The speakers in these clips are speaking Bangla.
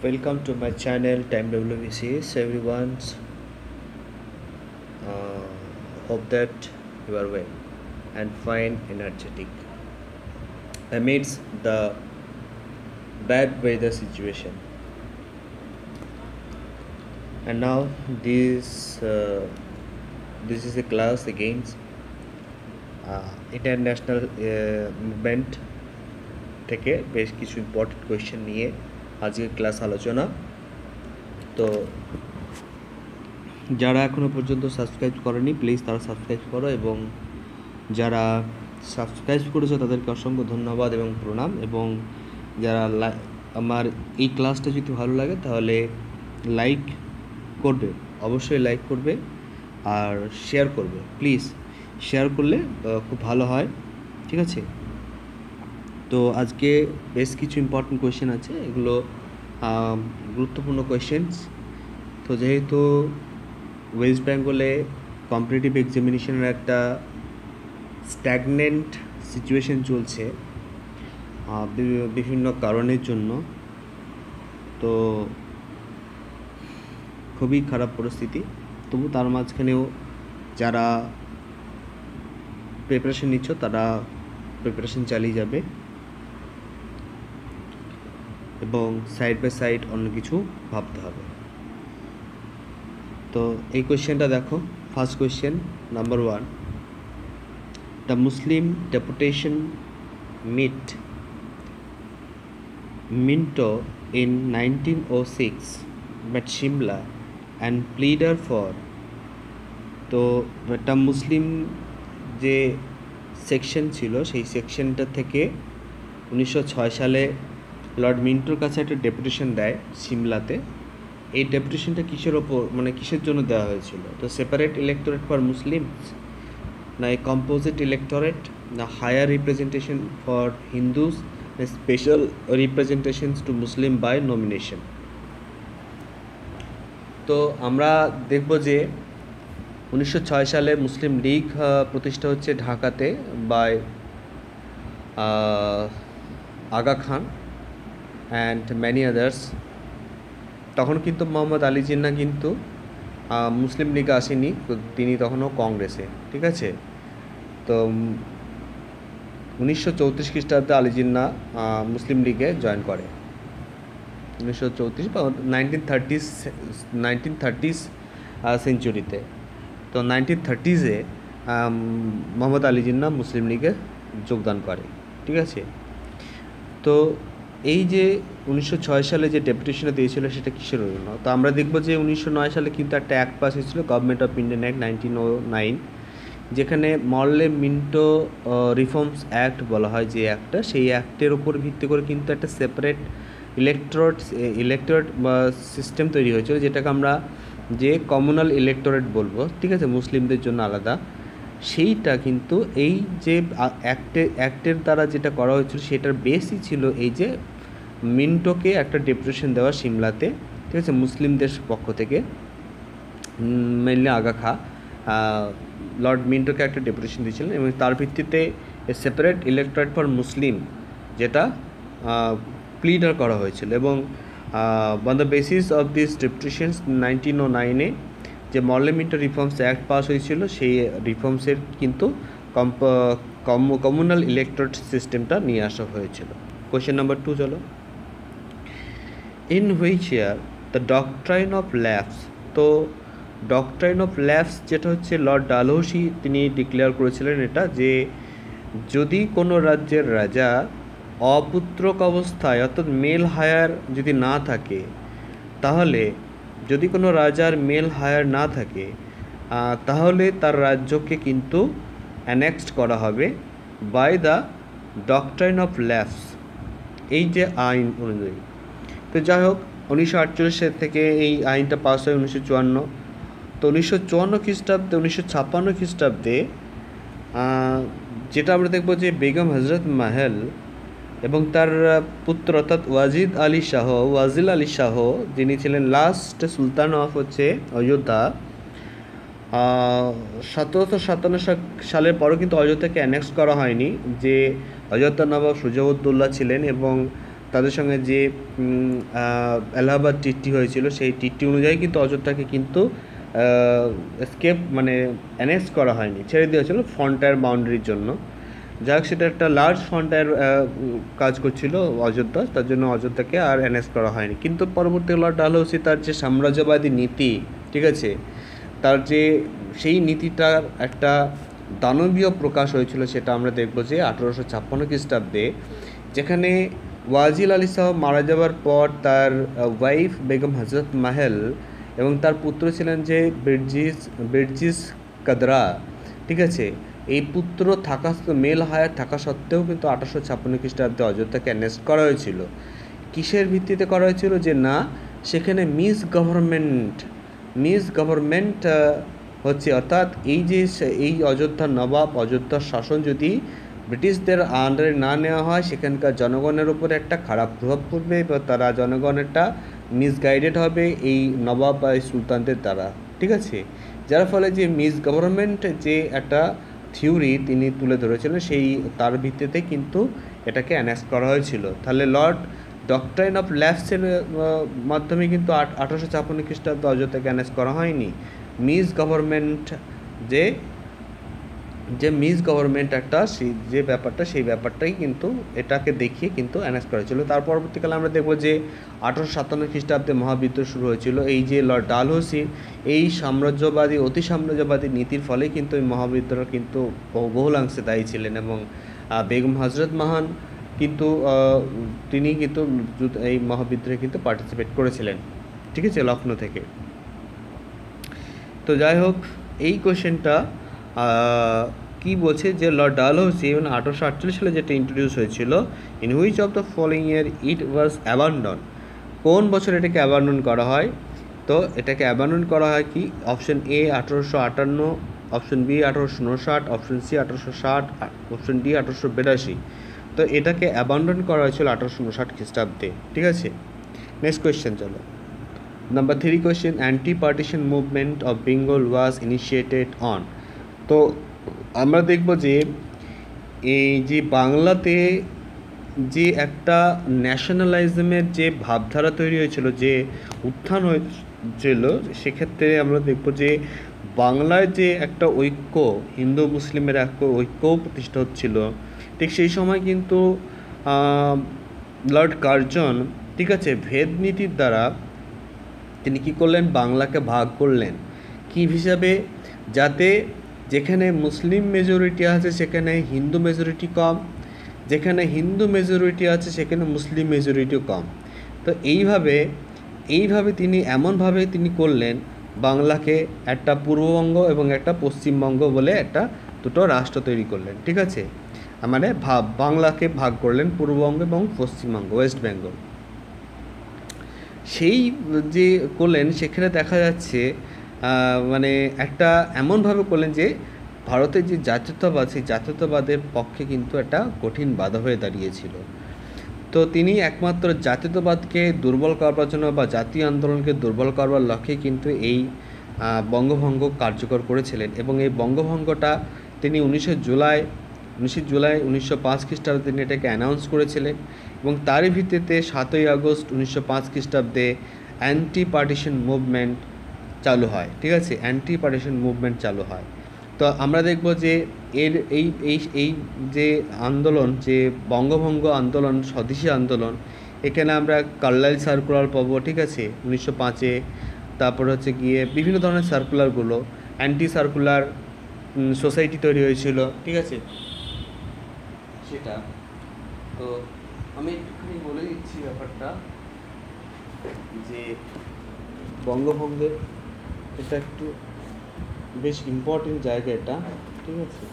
Welcome to my channel Time WBCS everyone. Hope that you are well and fine, energetic amidst the bad weather situation. And now this is a class against international movement থেকে বেশ কিছু ইম্পর্টেন্ট কোয়েশ্চেন নিয়ে আজকের ক্লাস আলোচনা। তো যারা এখনও পর্যন্ত সাবস্ক্রাইব করেনি প্লিজ তারা সাবস্ক্রাইব করো, এবং যারা সাবস্ক্রাইব করেছো তাদেরকে অসংখ্য ধন্যবাদ এবং প্রণাম। এবং যারা আমার এই ক্লাসটা যদি ভালো লাগে তাহলে লাইক করবে, অবশ্যই লাইক করবে আর শেয়ার করবে। প্লিজ শেয়ার করলে খুব ভালো হয়, ঠিক আছে? তো আজকে বেশ কিছু ইম্পর্টেন্ট কোয়েশ্চেন আছে, এগুলো গুরুত্বপূর্ণ কোয়েশ্চেনস। তো যেহেতু ওয়েস্ট বেঙ্গলে কম্পিটিটিভ এক্সামিনেশনের একটা স্ট্যাগনেন্ট সিচুয়েশন চলছে বিভিন্ন কারণের জন্য, তো খুবই খারাপ পরিস্থিতি। তবু তার মাঝখানেও যারা প্রিপারেশন নিচ্ছ তারা প্রিপারেশন চালিয়ে যাবে এবং সাইড বাই সাইড অন্য কিছু ভাবতে হবে। তো এই কোয়েশ্চেনটা দেখো, first question number 1, the Muslim deputation meet Minto in 1906 at Shimla and pleaded for, তো একটা মুসলিম যে সেকশন ছিল সেই সেকশনটা থেকে 1906 সালে লর্ড মিন্টোর কাছে একটা ডেপুটেশন দেয় সিমলাতে। এই ডেপুটেশনটা কিসের ওপর, মানে কিসের জন্য দেওয়া হয়েছিল? তো সেপারেট ইলেক্টোরেট ফর মুসলিমস, না কম্পোজিট ইলেক্টোরেট, না higher representation for Hindus, special representations to Muslim by nomination. তো আমরা দেখব যে 1906 সালে মুসলিম লীগ প্রতিষ্ঠা হচ্ছে ঢাকাতে by Aga Khan and many others. তখন কিন্তু মোহাম্মদ আলী জিন্না কিন্তু মুসলিম লীগে আসেনি, তো তিনি তখনও কংগ্রেসে, ঠিক আছে? তো 1934 খ্রিস্টাব্দে আলী জিন্না মুসলিম লীগে জয়েন করে, 1934 বা 1930s সেঞ্চুরিতে। তো 1930s-এ মোহাম্মদ আলী জিন্না মুসলিম লীগে যোগদান করে, ঠিক আছে? তো এই যে 1906 সালে যে ডেপুটেশনটা দিয়েছিল সেটা কিসের জন্য? তো আমরা দেখব যে 1909 সালে কিন্তু একটা অ্যাক্ট পাস হয়েছিল, গভর্নমেন্ট অফ ইন্ডিয়ান অ্যাক্ট 1909, যেখানে মরলে মিন্টো রিফর্মস অ্যাক্ট বলা হয় যে অ্যাক্টটা, সেই অ্যাক্টের ওপর ভিত্তি করে কিন্তু একটা সেপারেট ইলেকটোরেট বা সিস্টেম তৈরি হয়েছিল, যেটাকে আমরা যে কমিউনাল ইলেকটোরেট বলবো, ঠিক আছে, মুসলিমদের জন্য আলাদা। সেইটা কিন্তু এই যে অ্যাক্টের দ্বারা যেটা করা হয়েছিল সেটার বেসই ছিল এই যে মিন্টোকে একটা ডেপুটেশন দেওয়া সিমলাতে, ঠিক আছে, মুসলিমদের পক্ষ থেকে, মেনলি আগা খা লর্ড মিন্টোকে একটা ডেপুটেশন দিয়েছিলেন এবং তার ভিত্তিতে সেপারেট ইলেক্টোরেট ফর মুসলিম যেটা প্লিডার করা হয়েছিল। এবং on the basis of this deputations 1909-এ যে Morley Minto reforms act pass হয়েছিল, সেই রিফর্মসের কিন্তু কমিউনাল ইলেক্টোরেট সিস্টেমটা নিয়ে আসা হয়েছিল। কোয়েশ্চেন নাম্বার 2 চলো। In which year the doctrine of lapse, তো ডক্ট্রাইন অফ ল্যাপস যেটা হচ্ছে লর্ড ডালহৌসি তিনি ডিক্লেয়ার করেছিলেন এটা, যে যদি কোনো রাজ্যের রাজা অপুত্রক অবস্থায় অর্থাৎ মেল হায়ার যদি না থাকে, তাহলে যদি কোনো রাজার মেল হায়ার না থাকে তাহলে তার রাজ্যকে কিন্তু অ্যানেক্সড করা হবে by the doctrine of lapse, এই যে আইন অনুযায়ী। তো যাই হোক 1948 থেকে এই আইনটা পাস হয় 1954। তো 1954 খ্রিস্টাব্দে 1956 খ্রিস্টাব্দে যেটা আমরা দেখব যে বেগম হজরত মাহেল এবং তার পুত্র অর্থাৎ ওয়াজিল আলী শাহ, যিনি ছিলেন লাস্ট সুলতান অফ হচ্ছে অযোধ্যা, 1757 সালের পরও কিন্তু অযোধ্যাকে অ্যানেক্স করা হয়নি, যে অযোধ্যা নবাব সুজাউদ্দৌলা ছিলেন এবং তাদের সঙ্গে যে এলাহাবাদ ট্রিটি হয়েছিল সেই ট্রিটি অনুযায়ী কিন্তু অযোধ্যাকে কিন্তু স্কেপ মানে অ্যানেক্স করা হয়নি, ছেড়ে দেওয়া ছিল ফ্রন্টায়ার বাউন্ডারির জন্য। যাক, সেটা একটা লার্জ ফ্রন্টায়ার কাজ করছিল অযোধ্যা, তার জন্য অযোধ্যাকে আর অ্যানেক্স করা হয়নি। কিন্তু পরবর্তী লর্ড ডালহৌসি তার যে সাম্রাজ্যবাদী নীতি, ঠিক আছে, তার যে সেই নীতিটার একটা দানবীয় প্রকাশ হয়েছিল, সেটা আমরা দেখব যে 1856 খ্রিস্টাব্দে, যেখানে ওয়াজিল আলী শাহ মারা যাওয়ার পর তার ওয়াইফ বেগম হজরত মাহেল এবং তার পুত্র ছিলেন যে বিরজিস কাদরা, ঠিক আছে, এই পুত্র থাকা মেল হায়ার থাকা সত্ত্বেও কিন্তু 1856 খ্রিস্টাব্দে অযোধ্যাকে অ্যানেক্ট করা হয়েছিল। কিসের ভিত্তিতে করা হয়েছিল? যে না, সেখানে মিস গভর্নমেন্ট হচ্ছে, অর্থাৎ এই অযোধ্যার নবাব, অযোধ্যার শাসন যদি ব্রিটিশদের আন্ডারে না নেওয়া হয়, সেখানকার জনগণের উপরে একটা খারাপ প্রভাব পড়বে বা তারা জনগণ একটা মিসগাইডেড হবে এই নবাব বা এই সুলতানদের দ্বারা, ঠিক আছে। যার ফলে যে মিস গভর্নমেন্ট যে একটা থিওরি তিনি তুলে ধরেছিলেন, সেই তার ভিত্তিতে কিন্তু এটাকে অ্যানেক্স করা হয়েছিল। তাহলে লর্ড ডক্ট্রাইন অফ ল্যাপসের মাধ্যমে কিন্তু 1856 খ্রিস্টাব্দে অযোধ্যাকে অ্যানেক্স করা হয়নি। মিস গভর্নমেন্ট যে মিস গভর্নমেন্ট একটা যে ব্যাপারটা, সেই ব্যাপারটাই কিন্তু এটাকে দেখিয়ে কিন্তু অ্যানেক্স করা হয়েছিল। তার পরবর্তীকালে আমরা দেখব যে 1857 খ্রিস্টাব্দে মহাবিদ্রোহ শুরু হয়েছিল। এই যে লর্ড ডালহৌসির এই অতি সাম্রাজ্যবাদী নীতির ফলে কিন্তু এই মহাবিদ্রোহ কিন্তু বহুলাংশে দায়ী ছিলেন, এবং বেগম হজরত মাহান কিন্তু তিনি কিন্তু এই মহাবিদ্রোহে কিন্তু পার্টিসিপেট করেছিলেন, ঠিক আছে, লখনৌ থেকে। তো যাই হোক, এই কোশ্চেনটা কি বলছে যে লর্ড ডালহৌসি 1848 সালে যেটা ইন্ট্রোডিউস হয়েছিল, in which of the following year it was abandon, কোন বছর এটাকে অ্যাবান্ডন করা হয়? তো এটাকে অ্যাবান্ডন করা হয় কি? Option A 1858, option B 1859, option C 1860, option D 1882। তো এটাকে অ্যাবান্ডন করা হয়েছিল 1859 খ্রিস্টাব্দে, ঠিক আছে। নেক্সট কোয়েশ্চেন চলো। Number 3 question, anti partition movement of Bengal was initiated on. তো আমরা দেখব যে এই যে বাংলাতে যে একটা ন্যাশনালাইজমের যে ভাবধারা তৈরি হয়েছিল, যে উত্থান হয়েছিল, সেক্ষেত্রে আমরা দেখব যে বাংলায় যে একটা ঐক্য, হিন্দু মুসলিমের একটা ঐক্যও প্রতিষ্ঠা হচ্ছিল। ঠিক সেই সময় কিন্তু লর্ড কার্জন, ঠিক আছে, ভেদ নীতির দ্বারা তিনি কী করলেন? বাংলাকে ভাগ করলেন। কী হিসাবে? যাতে যেখানে মুসলিম মেজরিটি আছে সেখানে হিন্দু মেজরিটি কম, যেখানে হিন্দু মেজরিটি আছে সেখানে মুসলিম মেজরিটিও কম। তো এইভাবে তিনি এমনভাবে তিনি করলেন, বাংলাকে একটা পূর্ববঙ্গ এবং একটা পশ্চিমবঙ্গ বলে একটা দুটো রাষ্ট্র তৈরি করলেন, ঠিক আছে। মানে বাংলাকে ভাগ করলেন পূর্ববঙ্গ এবং পশ্চিমবঙ্গ, ওয়েস্ট বেঙ্গল। সেই যে করলেন, সেখানে দেখা যাচ্ছে মানে একটা এমনভাবে করলেন যে ভারতের যে জাতীয়তাবাদ, সেই জাতীয়তাবাদের পক্ষে কিন্তু একটা কঠিন বাধা হয়ে দাঁড়িয়েছিল। তো তিনি একমাত্র জাতীয়তাবাদকে দুর্বল করবার জন্য বা জাতীয় আন্দোলনকে দুর্বল করবার লক্ষ্যে কিন্তু এই বঙ্গভঙ্গ কার্যকর করেছিলেন, এবং এই বঙ্গভঙ্গটা তিনি 19 জুলাই 1905 খ্রিস্টাব্দে তিনি এটাকে অ্যানাউন্স করেছিলেন, এবং তারই ভিত্তিতে 7ই আগস্ট 1905 খ্রিস্টাব্দে অ্যান্টি পার্টিশন মুভমেন্ট চালু হয়, ঠিক আছে, অ্যান্টি পার্টিশন মুভমেন্ট চালু হয়। তো আমরা দেখব যে এর এই যে আন্দোলন, যে বঙ্গভঙ্গ আন্দোলন, স্বদেশী আন্দোলন, এখানে আমরা কার্লাইল সার্কুলার পাবো, ঠিক আছে, 1905-এ। তারপর হচ্ছে গিয়ে বিভিন্ন ধরনের সার্কুলারগুলো, অ্যান্টি সার্কুলার সোসাইটি তৈরি হয়েছিল, ঠিক আছে, সেটা। তো আমি একটুখানি বলে দিচ্ছি ব্যাপারটা, যে বঙ্গভঙ্গের এটা একটু বেশ ইম্পর্টেন্ট জায়গা এটা, ঠিক আছে।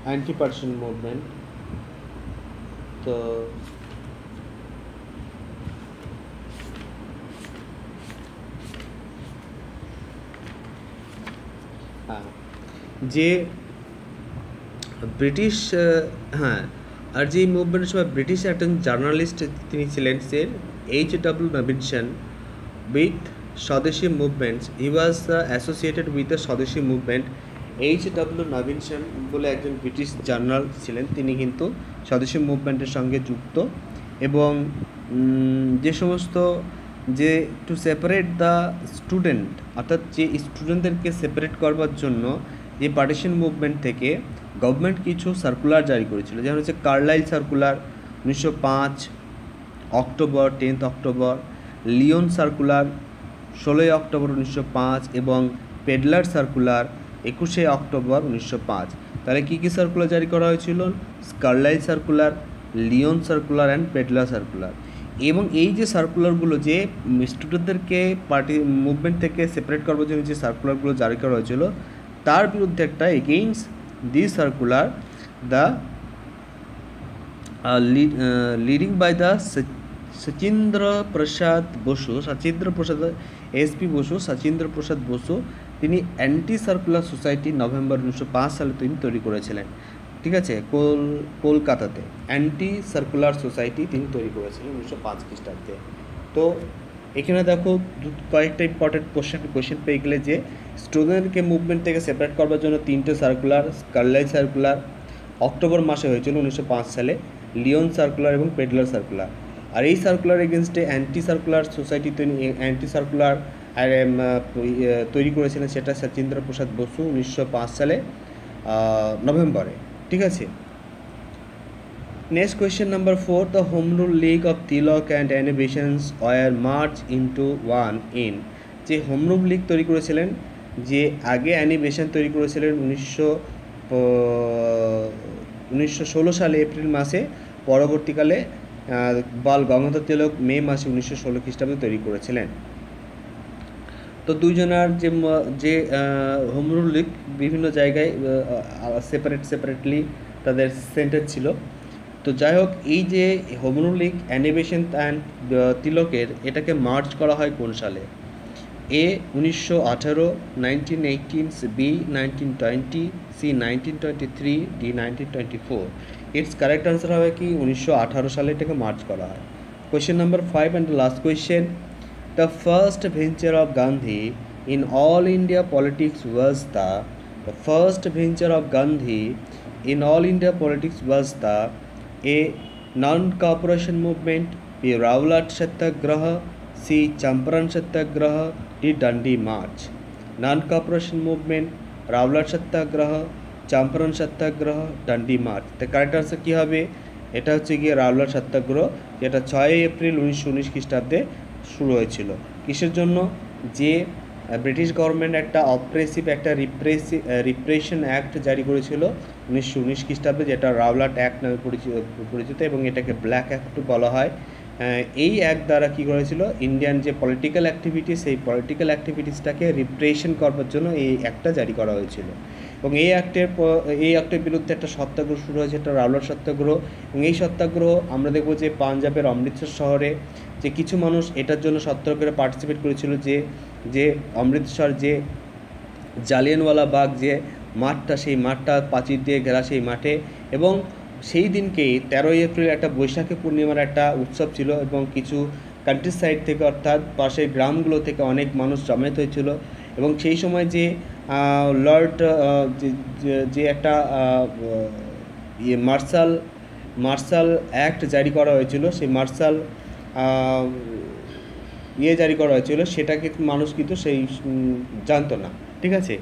Anti partition movement. তো হ্যাঁ, যে ব্রিটিশ হ্যাঁ, আর যে মুভমেন্টের সময় ব্রিটিশ একজন জার্নালিস্ট তিনি ছিলেন, সে H.W. Davidson with swadeshi movements. He was associated with the swadeshi movement. H.W. Davidson বলে একজন ব্রিটিশ জার্নাল ছিলেন, তিনি কিন্তু স্বদেশী মুভমেন্টের সঙ্গে যুক্ত। এবং যে সমস্ত যে টু সেপারেট দ্য স্টুডেন্ট, অর্থাৎ যে স্টুডেন্টদেরকে সেপারেট করবার জন্য যে পার্টিশন মুভমেন্ট থেকে গভর্নমেন্ট কিছু সার্কুলার জারি করেছিল, যেমন হচ্ছে Carlyle circular 1905 October, 10 October, Lyon circular 16 October 1905 এবং পেডলার সার্কুলার 21 অক্টোবর 1905। তাহলে কী কী সার্কুলার জারি করা হয়েছিল? Carlyle circular, Lyon circular and Pedler circular. এবং এই যে সার্কুলারগুলো যে স্টুডেন্টদেরকে পার্টি মুভমেন্ট থেকে সেপারেট করবার জন্য যে সার্কুলারগুলো জারি করা হয়েছিল, তার বিরুদ্ধে একটা against the circular the leading by the Sachindra Prasad Basu, SP Basu, Sachindra Prasad Basu, তিনি অ্যান্টি সার্কুলার সোসাইটি নভেম্বর 1905 সালে তিনি তৈরি করেছিলেন। ঠিক আছে, কলকাতাতে অ্যান্টি সার্কুলার সোসাইটি তিনি তৈরি করেছিলেন 1905 খ্রিস্টাব্দে। তো এখানে দেখো কয়েকটা ইম্পর্টেন্ট কোয়েশ্চেন পেয়ে গেলে যে স্টুডেন্টকে মুভমেন্ট থেকে সেপারেট করবার জন্য 3টে সার্কুলার, কার্লাইল সার্কুলার অক্টোবর মাসে হয়েছিল 1905 সালে, লিওন সার্কুলার এবং পেডলার সার্কুলার। আর এই সার্কুলার এগেনস্টে anti circular society anti circular তৈরি করেছিলেন, সেটা সচিন্দ্র প্রসাদ বসু 1905 সালে নভেম্বরে। ঠিক আছে, next question number 4, the home rule league of Tilak and Annie Besant were merge into one in. যে হোম রুল লীগ তৈরি করেছিলেন, যে আগে অ্যানি বেসেন্ট তৈরি করেছিলেন 1916 সালে এপ্রিল মাসে, পরবর্তীকালে বাল গঙ্গাধর তিলক মে মাসে 1916 খ্রিস্টাব্দে তৈরি করেছিলেন। তো দুইজনার যে হোম রুল লীগ বিভিন্ন জায়গায় সেপারেটলি তাদের সেন্টার ছিল। তো যাই হোক, এই যে home rule league Annie Besant and তিলকের, এটাকে মার্জ করা হয় কোন সালে? A 1918, 1918, B 1920, C 1923, D 1924। It's correct answer হবে কি 1918 সালে এটাকে মার্চ করা হয়। Question number 5 and last question, the first venture of Gandhi in all India politics was the first venture of Gandhi in all India politics was the A non-cooperation movement, B Rowlatt Satyagraha, C Champaran Satyagraha, D Dandi March। Non-cooperation movement, Rowlatt Satyagraha, Champaran Satyagraha, Dandi March। তো কারেক্ট আনসার কী হবে? এটা হচ্ছে গিয়ে রাওলাট সত্যাগ্রহ, যেটা 6 এপ্রিল 1919 খ্রিস্টাব্দে শুরু হয়েছিল। কিসের জন্য? যে ব্রিটিশ গভর্নমেন্ট একটা অপ্রেসিভ একটা রিপ্রেশন অ্যাক্ট জারি করেছিল 1919 খ্রিস্টাব্দে, যেটা রাওলাট অ্যাক্ট নামে পরিচিত এবং এটাকে ব্ল্যাক অ্যাক্ট বলা হয়। এই অ্যাক্ট দ্বারা কী করেছিল, ইন্ডিয়ান যে পলিটিক্যাল অ্যাক্টিভিটিস, সেই পলিটিক্যাল অ্যাক্টিভিটিসটাকে রিপ্রেশন করবার জন্য এই অ্যাক্টটা জারি করা হয়েছিল। এবং এই অ্যাক্টের বিরুদ্ধে একটা সত্যাগ্রহ শুরু হয়েছে, একটা রাওলাট সত্যাগ্রহ। এবং এই সত্যাগ্রহ আমরা দেখব যে পাঞ্জাবের অমৃতসর শহরে যে কিছু মানুষ এটার জন্য সত্যাগ্রহে পার্টিসিপেট করেছিল, যে অমৃতসর যে জালিয়ানওয়ালা বাগ যে মাঠটা, সেই মাঠটা প্রাচীর দিয়ে ঘেরা সেই মাঠে। এবং সেই দিনকেই 13 এপ্রিল একটা বৈশাখী পূর্ণিমার একটা উৎসব ছিল এবং কিছু কান্ট্রি সাইড থেকে, অর্থাৎ পাশের গ্রামগুলো থেকে অনেক মানুষ জমায়েত হয়েছিল। এবং সেই সময় যে লর্ড যে একটা মার্শাল অ্যাক্ট জারি করা হয়েছিল, সেই মার্শাল জারি করা হয়েছিল, সেটাকে মানুষ কিন্তু সেই জানতো না। ঠিক আছে,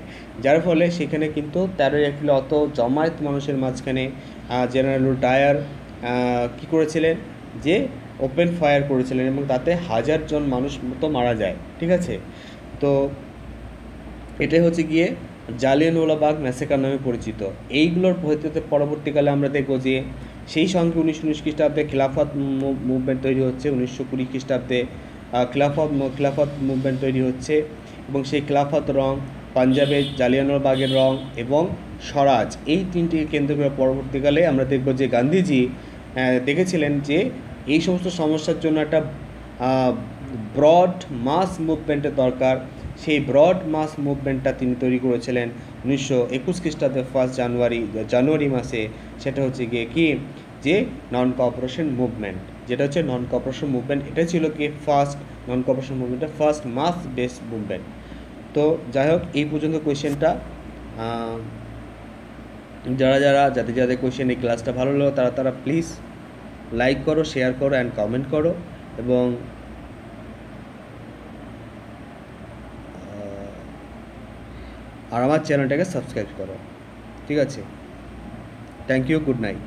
যার ফলে সেখানে কিন্তু 13 এপ্রিল অত জমায়েত মানুষের মাঝখানে জেনারেল ডায়ার কী করেছিলেন, যে ওপেন ফায়ার করেছিলেন এবং তাতে 1000 জন মানুষ মতো মারা যায়। ঠিক আছে, তো এটাই হচ্ছে গিয়ে জালিয়ানওয়ালাবাগ ম্যাসেকার নামে পরিচিত। এইগুলোর ভিত্তিতে পরবর্তীকালে আমরা দেখব যে সেই সঙ্গে 1919 খ্রিস্টাব্দে খিলাফত মুভমেন্ট তৈরি হচ্ছে, 1920 খ্রিস্টাব্দে খিলাফত মুভমেন্ট তৈরি হচ্ছে। এবং সেই খিলাফত রং, পাঞ্জাবের জালিয়ানওয়ালাবাগের রং এবং স্বরাজ, এই তিনটিকে কেন্দ্র করে পরবর্তীকালে আমরা দেখব যে গান্ধীজি দেখেছিলেন যে এই সমস্ত সমস্যার জন্য একটা ব্রড মাস মুভমেন্টের দরকার। সেই ব্রড মাস মুভমেন্টটা তিনি তৈরি করেছিলেন 1921 খ্রিস্টাব্দে জানুয়ারি মাসে, সেটা হচ্ছে গিয়ে কি যে নন কোঅপারেশন মুভমেন্ট, যেটা হচ্ছে নন কোঅপারেশন মুভমেন্ট, এটা ছিল কি ফার্স্ট নন কোঅপারেশন মুভমেন্টের ফার্স্ট মাস বেস মুভমেন্ট। তো যাই হোক, এই পর্যন্ত কোয়েশ্চেনটা। যাদের কোয়েশ্চেন এই ক্লাসটা ভালো লাগলো তারা প্লিজ লাইক করো, শেয়ার করো অ্যান্ড কমেন্ট করো, এবং আর আমার চ্যানেলটাকে সাবস্ক্রাইব করো। ঠিক আছে, থ্যাংক ইউ, গুড নাইট।